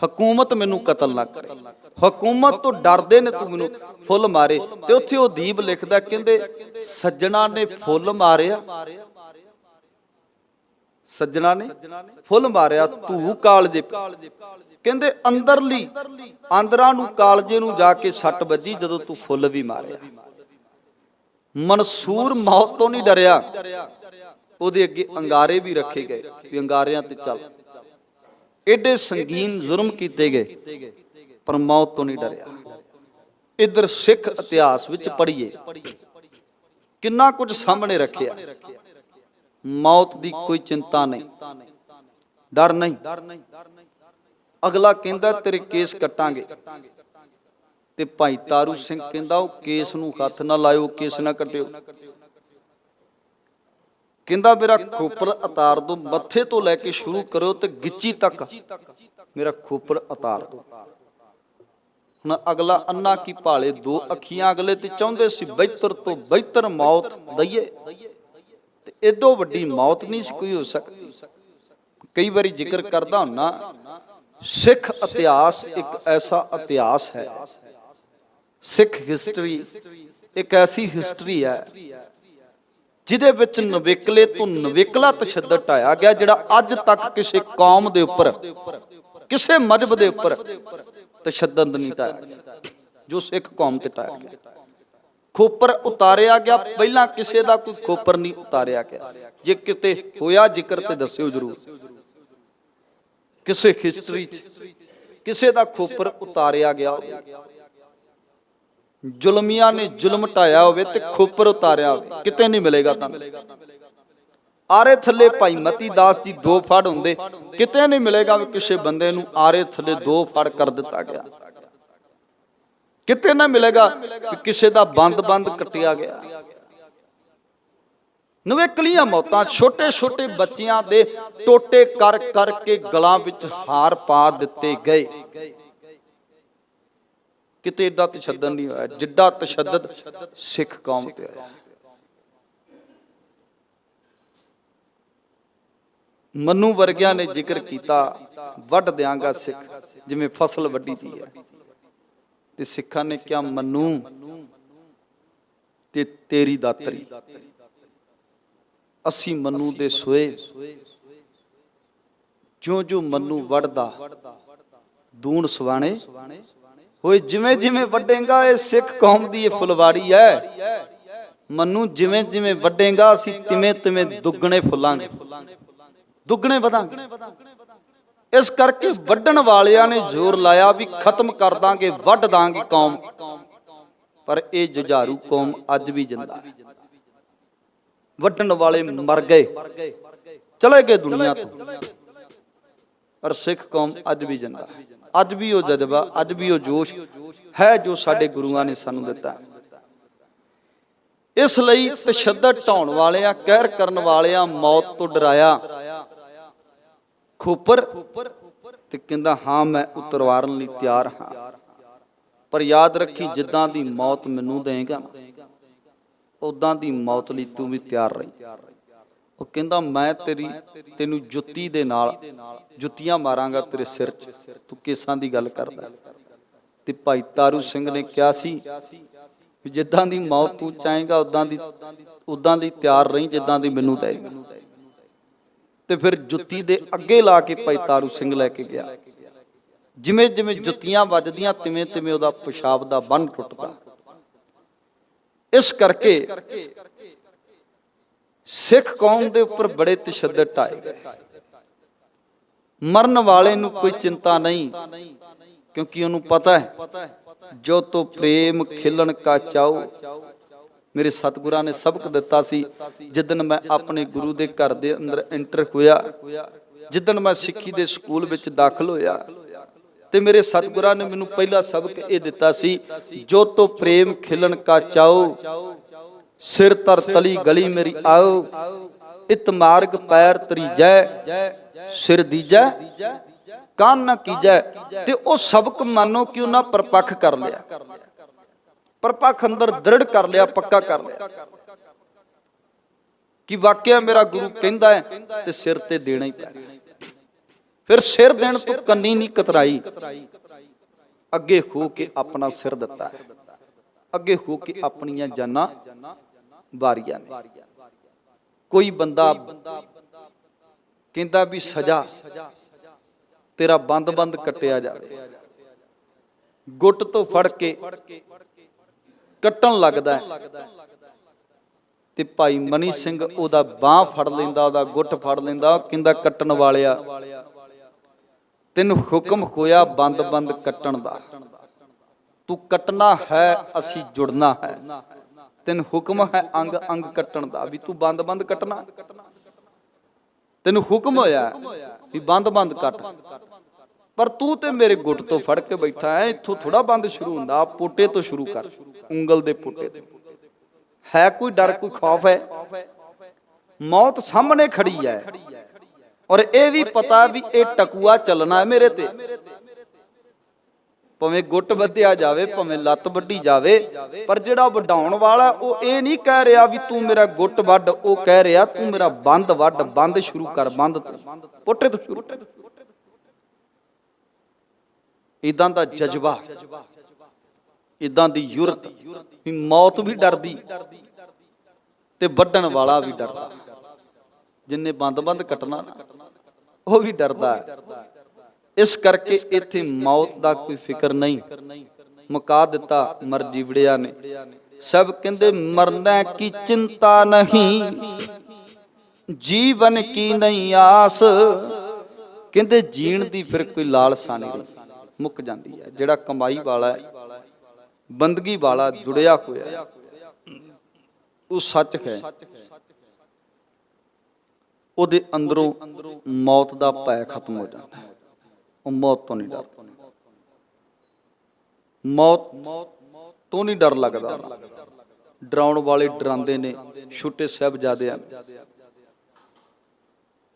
ਹਕੂਮਤ ਮੈਨੂੰ ਕਤਲ ਨਾ ਕਰੇ, ਹਕੂਮਤ ਤੋਂ ਡਰਦੇ ਨੇ ਤੂੰ ਮੈਨੂੰ ਫੁੱਲ ਮਾਰੇ। ਤੇ ਉੱਥੇ ਉਹ ਦੀਪ ਲਿਖਦਾ, ਕਹਿੰਦੇ ਸੱਜਣਾ ਨੇ ਫੁੱਲ ਮਾਰਿਆ, ਸੱਜਣਾ ਨੇ ਫੁੱਲ ਮਾਰਿਆ ਧੂ ਕਾਲਜੇ। ਕਹਿੰਦੇ ਅੰਦਰਲੀ ਆਂਦਰਾਂ ਨੂੰ ਕਾਲਜੇ ਨੂੰ ਜਾ ਕੇ ਸੱਟ ਵੱਜੀ ਜਦੋਂ ਤੂੰ ਫੁੱਲ ਵੀ ਮਾਰਿਆ। ਮਨਸੂਰ ਮੌਤ ਤੋਂ ਨਹੀਂ ਡਰਿਆ, ਉਹਦੇ ਅੱਗੇ ਅੰਗਾਰੇ ਵੀ ਰੱਖੇ ਗਏ ਵੀ ਅੰਗਾਰਿਆਂ ਤੇ ਚੱਲ। ਏਡੇ ਸੰਗੀਨ ਜ਼ੁਰਮ ਕੀਤੇ ਗਏ ਪਰ ਮੌਤ ਤੋਂ ਨਹੀਂ ਡਰਿਆ। ਇਧਰ ਸਿੱਖ ਇਤਿਹਾਸ ਵਿੱਚ ਪੜ੍ਹੀਏ ਕਿੰਨਾ ਕੁਝ ਸਾਹਮਣੇ ਰੱਖਿਆ। ਮੌਤ ਦੀ ਕੋਈ ਚਿੰਤਾ ਨਹੀਂ, ਡਰ ਨਹੀਂ। ਅਗਲਾ ਕਹਿੰਦਾ ਤੇਰੇ ਕੇਸ ਕੱਟਾਂਗੇ, ਤੇ ਭਾਈ ਤਾਰੂ ਸਿੰਘ ਕਹਿੰਦਾ ਉਹ ਕੇਸ ਨੂੰ ਹੱਥ ਨਾ ਲਾਇਓ, ਕੇਸ ਨਾ ਕੱਟਿਓ। ਕਹਿੰਦਾ ਮੇਰਾ ਖੋਪਰ ਉਤਾਰ ਦੋ, ਮੱਥੇ ਤੋਂ ਲੈ ਕੇ ਸ਼ੁਰੂ ਕਰੋ ਤੇ ਗਿੱਚੀ ਤੱਕ ਮੇਰਾ ਖੋਪਰ ਉਤਾਰ ਦੋ। ਹੁਣ ਅਗਲਾ ਅੰਨਾ ਕੀ ਭਾਲੇ ਦੋ ਅੱਖੀਆਂ, ਅਗਲੇ ਤੇ ਚਾਹੁੰਦੇ ਸੀ ਬਿਹਤਰ ਤੋਂ ਬਿਹਤਰ ਮੌਤ ਦਈਏ, ਤੇ ਏਦੋ ਵੱਡੀ ਮੌਤ ਨਹੀਂ ਸੀ ਕੋਈ ਹੋ ਸਕਦੀ। ਕਈ ਵਾਰੀ ਜ਼ਿਕਰ ਕਰਦਾ ਹੁੰਨਾ, ਸਿੱਖ ਇਤਿਹਾਸ ਇੱਕ ਐਸਾ ਇਤਿਹਾਸ ਹੈ, ਸਿੱਖ ਹਿਸਟਰੀ ਇੱਕ ਐਸੀ ਹਿਸਟਰੀ ਹੈ ਜਿਹਦੇ ਵਿੱਚ ਨਵੇਕਲੇ ਤੋਂ ਨਵੇਕਲਾ ਤਸ਼ੱਦਦ ਢਾਇਆ ਗਿਆ, ਜਿਹੜਾ ਅੱਜ ਤੱਕ ਕਿਸੇ ਕੌਮ ਦੇ ਉੱਪਰ, ਕਿਸੇ ਮਜ਼ਹਬ ਦੇ ਉੱਪਰ ਤਸ਼ੱਦਦ ਨਹੀਂ ਢਾਇਆ ਗਿਆ ਜੋ ਸਿੱਖ ਕੌਮ ਤੇ ਢਾਇਆ ਗਿਆ। ਖੋਪਰ ਉਤਾਰਿਆ ਗਿਆ, ਪਹਿਲਾਂ ਕਿਸੇ ਦਾ ਕੋਈ ਖੋਪਰ ਨਹੀਂ ਉਤਾਰਿਆ ਗਿਆ। ਜੇ ਕਿਤੇ ਹੋਇਆ ਜ਼ਿਕਰ ਤੇ ਦੱਸਿਓ ਜ਼ਰੂਰ, ਕਿਸੇ ਹਿਸਟਰੀ 'ਚ ਕਿਸੇ ਦਾ ਖੋਪਰ ਉਤਾਰਿਆ ਗਿਆ, ਜ਼ੁਲਮੀਆਂ ਨੇ ਜ਼ੁਲਮ ਢਾਇਆ ਹੋਵੇ ਤੇ ਖੋਪਰ ਉਤਾਰਿਆ ਹੋਵੇ, ਕਿਤੇ ਨਹੀਂ ਮਿਲੇਗਾ ਤੁਹਾਨੂੰ। ਆਰੇ ਥੱਲੇ ਭਾਈ ਮਤੀ ਦਾਸ ਜੀ ਦੋ ਫੜ ਹੁੰਦੇ, ਕਿਤੇ ਨਹੀਂ ਮਿਲੇਗਾ ਵੀ ਕਿਸੇ ਬੰਦੇ ਨੂੰ ਆਰੇ ਥੱਲੇ ਦੋ ਫੜ ਕਰ ਦਿੱਤਾ ਗਿਆ। ਕਿਤੇ ਨਾ ਮਿਲੇਗਾ ਕਿ ਕਿਸੇ ਦਾ ਬੰਦ ਕੱਟਿਆ ਗਿਆ। ਨਵੇਕਲੀਆਂ ਮੌਤਾਂ, ਛੋਟੇ ਛੋਟੇ ਬੱਚਿਆਂ ਦੇ ਟੋਟੇ ਕਰ ਕਰਕੇ ਗਲਾਂ ਵਿੱਚ ਹਾਰ ਪਾ ਦਿੱਤੇ ਗਏ। ਕਿਤੇ ਏਡਾ ਤਸ਼ੱਦਦ ਨਹੀਂ ਹੋਇਆ ਜਿੱਡਾ ਤਸ਼ੱਦਦ ਸਿੱਖ ਕੌਮ ਤੇ ਹੋਇਆ। ਮਨੂ ਵਰਗਿਆਂ ਨੇ ਜ਼ਿਕਰ ਕੀਤਾ, ਵੱਢ ਦਿਆਂਗਾ ਸਿੱਖ ਜਿਵੇਂ ਫਸਲ ਵੱਢੀ ਦੀ ਹੈ। ਤੇ ਸਿੱਖਾਂ ਨੇ ਕਿਹਾ ਮਨੂ ਤੇ ਤੇਰੀ ਦਾਤਰੀ, ਅਸੀਂ ਮਨੂ ਦੇ ਸੋਏ, ਜਿਉਂ ਜਿਉਂ ਮਨੂ ਵੱਢਦਾ ਦੂਣ ਸਵਾਣੇ ਹੋਏ। ਜਿਵੇਂ ਜਿਵੇਂ ਵੱਢੇਗਾ, ਇਹ ਸਿੱਖ ਕੌਮ ਦੀ ਇਹ ਫੁਲਵਾੜੀ ਹੈ। ਮਨੂ ਜਿਵੇਂ ਜਿਵੇਂ ਵੱਢੇਗਾ, ਅਸੀਂ ਤਿਵੇਂ ਤਿਵੇਂ ਦੁੱਗਣੇ ਫੁੱਲਾਂਗੇ, ਦੁੱਗਣੇ ਵਧਾਂਗੇ। ਇਸ ਕਰਕੇ ਵੱਢਣ ਵਾਲਿਆਂ ਨੇ ਜ਼ੋਰ ਲਾਇਆ ਵੀ ਖਤਮ ਕਰ ਦਾਂਗੇ, ਵੱਢ ਦਾਂਗੇ ਕੌਮ। ਪਰ ਇਹ ਜੁਝਾਰੂ ਕੌਮ ਅੱਜ ਵੀ ਜਿੰਦਾ ਹੈ। ਵੱਢਣ ਵਾਲੇ ਮਰ ਗਏ, ਚਲੇ ਗਏ ਦੁਨੀਆ ਤੋਂ, ਪਰ ਸਿੱਖ ਕੌਮ ਅੱਜ ਵੀ ਜਿੰਦਾ ਹੈ। ਅੱਜ ਵੀ ਉਹ ਜਜ਼ਬਾ, ਅੱਜ ਵੀ ਉਹ ਜੋਸ਼ ਹੈ ਜੋ ਸਾਡੇ ਗੁਰੂਆਂ ਨੇ ਸਾਨੂੰ ਦਿੱਤਾ। ਇਸ ਲਈ ਤਸ਼ੱਦਦ ਢਾਉਣ ਵਾਲਿਆਂ, ਕਹਿਰ ਕਰਨ ਵਾਲਿਆਂ ਮੌਤ ਤੋਂ ਡਰਾਇਆ ਖੋਪਰ ਤੇ ਕਹਿੰਦਾ ਹਾਂ ਮੈਂ ਉਤਰਵਾਰਨ ਲਈ ਤਿਆਰ ਹਾਂ, ਪਰ ਯਾਦ ਰੱਖੀ ਜਿੱਦਾਂ ਦੀ ਮੌਤ ਮੈਨੂੰ ਦੇਗਾ ਉਦਾਂ ਦੀ ਮੌਤ ਲਈ ਤੂੰ ਵੀ ਤਿਆਰ ਰਹੀ। ਉਹ ਕਹਿੰਦਾ ਮੈਂ ਤੈਨੂੰ ਜੁੱਤੀ ਦੇ ਨਾਲ ਜੁੱਤੀਆਂ ਮਾਰਾਂਗਾ ਤੇਰੇ ਸਿਰ 'ਚ, ਤੂੰ ਕੇਸਾਂ ਦੀ ਗੱਲ ਕਰਦਾ। ਤੇ ਭਾਈ ਤਾਰੂ ਸਿੰਘ ਨੇ ਕਿਹਾ ਸੀ ਵੀ ਜਿੱਦਾਂ ਦੀ ਮੌਤ ਤੂੰ ਚਾਹੇਗਾ ਉਦਾਂ ਲਈ ਤਿਆਰ ਰਹੀਂ, ਜਿੱਦਾਂ ਦੀ ਮੈਨੂੰ ਦੇਗਾ। ਤੇ ਫਿਰ ਜੁੱਤੀ ਦੇ ਅੱਗੇ ਲਾ ਕੇ ਭਾਈ ਤਾਰੂ ਸਿੰਘ ਲੈ ਕੇ ਗਿਆ। ਜਿਵੇਂ ਜਿਵੇਂ ਜੁੱਤੀਆਂ ਵੱਜਦੀਆਂ ਤਿਵੇਂ ਤਿਵੇਂ ਉਹਦਾ ਪਿਸ਼ਾਬ ਦਾ ਬੰਨ ਟੁੱਟਦਾ। ਇਸ ਕਰਕੇ ਸਿੱਖ ਕੌਮ ਦੇ ਉੱਪਰ ਬੜੇ ਤਸ਼ੱਦਦ ਢਾਏ ਗਏ। ਮਰਨ ਵਾਲੇ ਨੂੰ ਕੋਈ ਚਿੰਤਾ ਨਹੀਂ, ਕਿਉਂਕਿ ਉਹਨੂੰ ਪਤਾ ਹੈ ਜੋ ਤੋ ਪ੍ਰੇਮ ਖਿਲਣ ਕਾ ਚਾਓ। ਮੇਰੇ ਸਤਿਗੁਰਾਂ ਨੇ ਸਬਕ ਦਿੱਤਾ ਸੀ, ਜਿੱਦਣ ਮੈਂ ਆਪਣੇ ਗੁਰੂ ਦੇ ਘਰ ਦੇ ਅੰਦਰ ਐਂਟਰ ਹੋਇਆ, ਜਿੱਦਣ ਮੈਂ ਸਿੱਖੀ ਦੇ ਸਕੂਲ ਵਿੱਚ ਦਾਖਲ ਹੋਇਆ, ਤੇ ਮੇਰੇ ਸਤਿਗੁਰਾਂ ਨੇ ਮੈਨੂੰ ਪਹਿਲਾ ਸਬਕ ਇਹ ਦਿੱਤਾ ਸੀ, ਜੋ ਤੋ ਪ੍ਰੇਮ ਖਿਲਣ ਕਾ ਚਾਓ, ਸਿਰ ਤਰ ਤਲੀ ਗਲੀ ਮੇਰੀ ਆਓ, ਇਤ ਮਾਰਗ ਪੈਰ ਤਰੀਜੈ, ਸਿਰ ਦੀਜੈ ਕਾਨ ਨਾ ਕੀਜੈ। ਤੇ ਉਹ ਸਬਕ ਮੰਨੋ ਕਿ ਉਹਨਾਂ ਪਰਪੱਖ ਕਰ ਲਿਆ, ਪਰਪੱਖ ਅੰਦਰ ਦ੍ਰਿੜ ਕਰ ਲਿਆ, ਪੱਕਾ ਕਰ ਲਿਆ ਕਿ ਵਾਕਿਆ ਮੇਰਾ ਗੁਰੂ ਕਹਿੰਦਾ ਹੈ ਤੇ ਸਿਰ ਤੇ ਦੇਣਾ ਹੀ ਪੈਣਾ। ਫਿਰ ਸਿਰ ਦੇਣ ਤੋਂ ਕੰਨੀ ਨਹੀਂ ਕਤਰਾਈ, ਅੱਗੇ ਹੋ ਕੇ ਆਪਣਾ ਸਿਰ ਦਿੱਤਾ, ਅੱਗੇ ਹੋ ਕੇ ਆਪਣੀਆਂ ਜਾਨਾਂ ਵਾਰੀਆਂ ਨੇ। ਕੋਈ ਬੰਦਾ ਕਹਿੰਦਾ ਵੀ ਸਜ਼ਾ ਤੇਰਾ ਬੰਦ ਬੰਦ ਕੱਟਿਆ ਜਾਵੇ, ਗੁੱਟ ਤੋਂ ਫੜ ਕੇ ਕੱਟਣ ਲੱਗਦਾ ਤੇ ਭਾਈ ਮਨੀ ਸਿੰਘ ਉਹਦਾ ਬਾਹ ਫੜ ਲੈਂਦਾ, ਉਹਦਾ ਗੁੱਟ ਫੜ ਲੈਂਦਾ, ਕਹਿੰਦਾ ਕੱਟਣ ਵਾਲਿਆ ਤੈਨੂੰ ਹੁਕਮ ਹੋਇਆ ਬੰਦ ਬੰਦ ਕੱਟਣ ਦਾ, ਤੂੰ ਕੱਟਣਾ ਹੈ ਅਸੀਂ ਜੁੜਨਾ ਹੈ, ਤੈਨੂੰ ਹੁਕਮ ਹੈ ਅੰਗ ਅੰਗ ਕੱਟਣ ਦਾ, ਵੀ ਤੂੰ ਬੰਦ ਬੰਦ ਕੱਟਣਾ, ਤੈਨੂੰ ਹੁਕਮ ਹੋਇਆ ਵੀ ਬੰਦ ਬੰਦ ਕੱਟ, ਪਰ ਤੂੰ ਤੇ ਮੇਰੇ ਗੁੱਟ ਤੋਂ ਫੜ ਕੇ ਬੈਠਾ ਹੈ, ਇੱਥੋਂ ਥੋੜਾ ਬੰਦ ਸ਼ੁਰੂ ਹੁੰਦਾ, ਪੋਟੇ ਤੋਂ ਸ਼ੁਰੂ ਕਰ, ਉਂਗਲ ਦੇ ਪੋਟੇ ਤੇ। ਹੈ ਕੋਈ ਡਰ, ਕੋਈ ਖੌਫ ਹੈ? ਮੌਤ ਸਾਹਮਣੇ ਖੜੀ ਹੈ, ਔਰ ਇਹ ਵੀ ਪਤਾ ਵੀ ਇਹ ਟਕੂਆ ਚੱਲਣਾ ਹੈ ਮੇਰੇ ਤੇ, ਭਾਵੇਂ ਗੁੱਟ ਵੱਧਿਆ ਜਾਵੇ, ਭਾਵੇਂ ਲੱਤ ਵੱਢੀ ਜਾਵੇ, ਪਰ ਜਿਹੜਾ ਵਡਾਉਣ ਵਾਲਾ ਉਹ ਇਹ ਨਹੀਂ ਕਹਿ ਰਿਹਾ ਵੀ ਤੂੰ ਮੇਰਾ ਗੁੱਟ ਵੱਢ, ਉਹ ਕਹਿ ਰਿਹਾ ਤੂੰ ਮੇਰਾ ਬੰਦ ਵੱਢ, ਬੰਦ ਸ਼ੁਰੂ ਕਰ, ਬੰਦ ਤੋਂ ਪੋਟੇ ਤੋਂ ਸ਼ੁਰੂ। ਇਦਾਂ ਦਾ ਜਜ਼ਬਾ, ਇਦਾਂ ਦੀ ਯੁਰਤ, ਵੀ ਮੌਤ ਵੀ ਡਰਦੀ ਤੇ ਵੱਢਣ ਵਾਲਾ ਵੀ ਡਰਦਾ, ਜਿੰਨੇ ਬੰਦ ਬੰਦ ਕੱਟਣਾ ਨਾ ਉਹ ਵੀ ਡਰਦਾ ਹੈ। ਇਸ ਕਰਕੇ ਇੱਥੇ ਮੌਤ ਦਾ ਕੋਈ ਫਿਕਰ ਨਹੀਂ, ਮੁਕਾ ਦਿੱਤਾ ਮਰਜੀ ਵੜਿਆ ਨੇ। ਸਭ ਕਹਿੰਦੇ ਮਰਨਾ ਕੀ ਚਿੰਤਾ ਨਹੀਂ, ਜੀਵਨ ਕੀ ਨਹੀਂ ਆਸ, ਕਹਿੰਦੇ ਜੀਣ ਦੀ ਫਿਰ ਕੋਈ ਲਾਲਸਾ ਨਹੀਂ, ਮੁੱਕ ਜਾਂਦੀ ਹੈ। ਜਿਹੜਾ ਕਮਾਈ ਵਾਲਾ ਹੈ, ਬੰਦਗੀ ਵਾਲਾ ਜੁੜਿਆ ਹੋਇਆ, ਉਹ ਸੱਚ ਹੈ, ਉਹਦੇ ਅੰਦਰੋਂ ਮੌਤ ਦਾ ਭੈ ਖਤਮ ਹੋ ਜਾਂਦਾ ਹੈ, ਉਹ ਮੌਤ ਤੋਂ ਨਹੀਂ ਡਰਦਾ, ਮੌਤ ਤੋਂ ਨਹੀਂ ਡਰ ਲੱਗਦਾ। ਡਰਾਉਣ ਵਾਲੇ ਡਰਾਉਂਦੇ ਨੇ, ਛੋਟੇ ਸਾਹਿਬਜ਼ਾਦਿਆਂ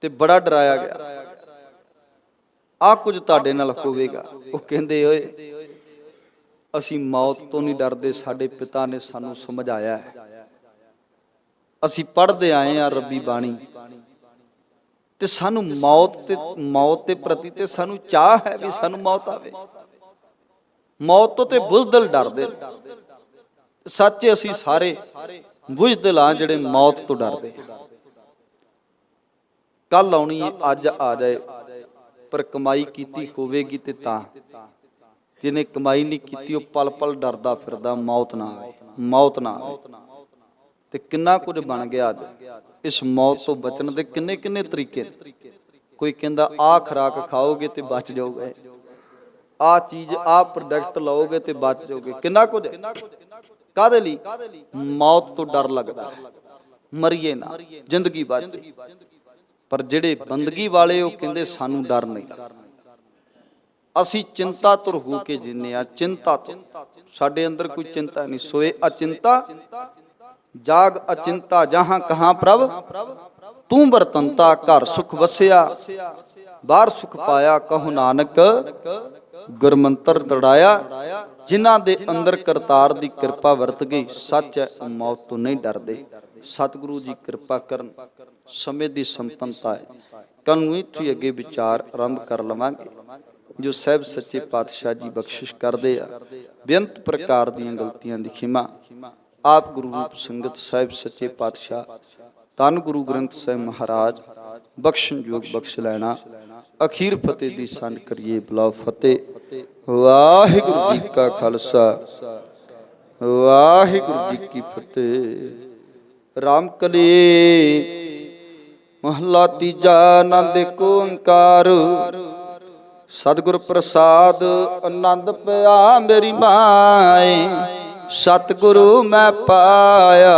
ਤੇ ਬੜਾ ਡਰਾਇਆ ਗਿਆ, ਆਹ ਕੁਝ ਤੁਹਾਡੇ ਨਾਲ ਹੋਵੇਗਾ। ਉਹ ਕਹਿੰਦੇ ਓਏ ਅਸੀਂ ਮੌਤ ਤੋਂ ਨਹੀਂ ਡਰਦੇ, ਸਾਡੇ ਪਿਤਾ ਨੇ ਸਾਨੂੰ ਸਮਝਾਇਆ ਹੈ, ਅਸੀਂ ਪੜ੍ਹਦੇ ਆਏ ਆ ਰੱਬੀ ਬਾਣੀ, ਤੇ ਸਾਨੂੰ ਮੌਤ ਦੇ ਪ੍ਰਤੀ ਤੇ ਸਾਨੂੰ ਚਾਹ ਹੈ ਵੀ ਸਾਨੂੰ ਮੌਤ ਆਵੇ। ਮੌਤ ਤੋਂ ਤੇ ਬੁਜ਼ਦਿਲ ਡਰਦੇ, ਸੱਚ ਅਸੀਂ ਸਾਰੇ ਬੁਜ਼ਦਿਲ ਆ ਜਿਹੜੇ ਮੌਤ ਤੋਂ ਡਰਦੇ। ਕੱਲ ਆਉਣੀ ਹੈ, ਅੱਜ ਆ ਜਾਏ, ਪਰ ਕਮਾਈ ਕੀਤੀ ਹੋਵੇਗੀ ਤੇ ਤਾਂ, ਜਿਹਨੇ ਕਮਾਈ ਨਹੀਂ ਕੀਤੀ ਉਹ ਪਲ ਪਲ ਡਰਦਾ ਫਿਰਦਾ ਮੌਤ ਨਾ ਆਏ, ਮੌਤ ਨਾ ਆਏ। ਤੇ ਕਿੰਨਾ ਕੁਝ ਬਣ ਗਿਆ ਅੱਜ। ਇਸ ਮੌਤ ਤੋਂ ਬਚਣ ਦੇ ਕਿੰਨੇ ਕਿੰਨੇ ਤਰੀਕੇ। ਕੋਈ ਕਹਿੰਦਾ ਆਹ ਖੁਰਾਕ ਖਾਓਗੇ ਤੇ ਬਚ ਜਾਓਗੇ, ਆਹ ਚੀਜ਼ ਆਹ ਪ੍ਰੋਡਕਟ ਲਓਗੇ ਤੇ ਬਚ ਜਾਓਗੇ, ਕਿੰਨਾ ਕੁਝ। ਕਾਹਦੇ ਲਈ? ਮੌਤ ਤੋਂ ਡਰ ਲੱਗਦਾ, ਮਰੀਏ ਨਾ, ਜ਼ਿੰਦਗੀ ਬਚ। ਪਰ ਜਿਹੜੇ ਬੰਦਗੀ ਵਾਲੇ ਉਹ ਕਹਿੰਦੇ ਸਾਨੂੰ ਡਰ ਨਹੀਂ ਲੱਗਦਾ, ਅਸੀਂ ਚਿੰਤਾ ਤੁਰ ਹੋ ਕੇ ਜਿੰਨੇ ਆ, ਚਿੰਤਾ ਤੋਂ ਸਾਡੇ ਅੰਦਰ ਕੋਈ ਚਿੰਤਾ ਨਹੀਂ। ਸੋਏ ਅਚਿੰਤਾ ਜਾਗ ਅਚਿੰਤਾ, ਜਹਾਂ ਕਹਾਂ ਪ੍ਰਭ ਤੂੰ ਬਰਤੰਤਾ, ਘਰ ਸੁਖ ਵਸਿਆ ਬਾਹਰ ਸੁਖ ਪਾਇਆ, ਕਹੋ ਨਾਨਕ ਗੁਰਮੰਤਰ ਦੜਾਇਆ। ਜਿਨ੍ਹਾਂ ਦੇ ਅੰਦਰ ਕਰਤਾਰ ਦੀ ਕਿਰਪਾ ਵਰਤ ਗਈ, ਸੱਚ ਹੈ ਮੌਤ ਤੋਂ ਨਹੀਂ ਡਰਦੇ। ਸਤਿਗੁਰੂ ਜੀ ਕਿਰਪਾ ਕਰਨ, ਸਮੇਂ ਦੀ ਸੰਪੰਨਤਾ ਹੈ। ਕੱਲ ਨੂੰ ਇੱਥੇ ਅੱਗੇ ਵਿਚਾਰ ਆਰੰਭ ਕਰ ਲਵਾਂਗੇ। ਜੋ ਸਾਹਿਬ ਸੱਚੇ ਪਾਤਸ਼ਾਹ ਜੀ ਬਖਸ਼ਿਸ਼ ਕਰਦੇ ਆ, ਬੇਅੰਤ ਪ੍ਰਕਾਰ ਦੀਆਂ ਗਲਤੀਆਂ ਦੀ ਖਿਮਾ ਆਪ ਗੁਰੂ ਰੂਪ ਸੰਗਤ ਸਾਹਿਬ ਸੱਚੇ ਪਾਤਸ਼ਾਹ, ਧੰਨ ਗੁਰੂ ਗ੍ਰੰਥ ਸਾਹਿਬ ਮਹਾਰਾਜ ਬਖਸ਼ਣ ਜੋਗ ਬਖਸ਼ ਲੈਣਾ। ਅਖੀਰ ਫਤਿਹ ਦੀ ਸੰਨ ਕਰੀਏ ਬੁਲਾਓ ਫਤਿਹ। ਵਾਹਿਗੁਰੂ ਜੀ ਕਾ ਖਾਲਸਾ ਵਾਹਿਗੁਰੂ ਜੀ ਕੀ ਫਤਿਹ। ਰਾਮ ਕਲੀ ਮਹਲਾ ਤੀਜਾ। ਆਨੰਦ ਏਕ ਓੰਕਾਰ ਸਤਿਗੁਰ ਪ੍ਰਸਾਦ ਆਨੰਦ ਪਿਆ ਮੇਰੀ ਮਾਏ। ਸਤਿਗੁਰੂ ਮੈਂ ਪਾਇਆ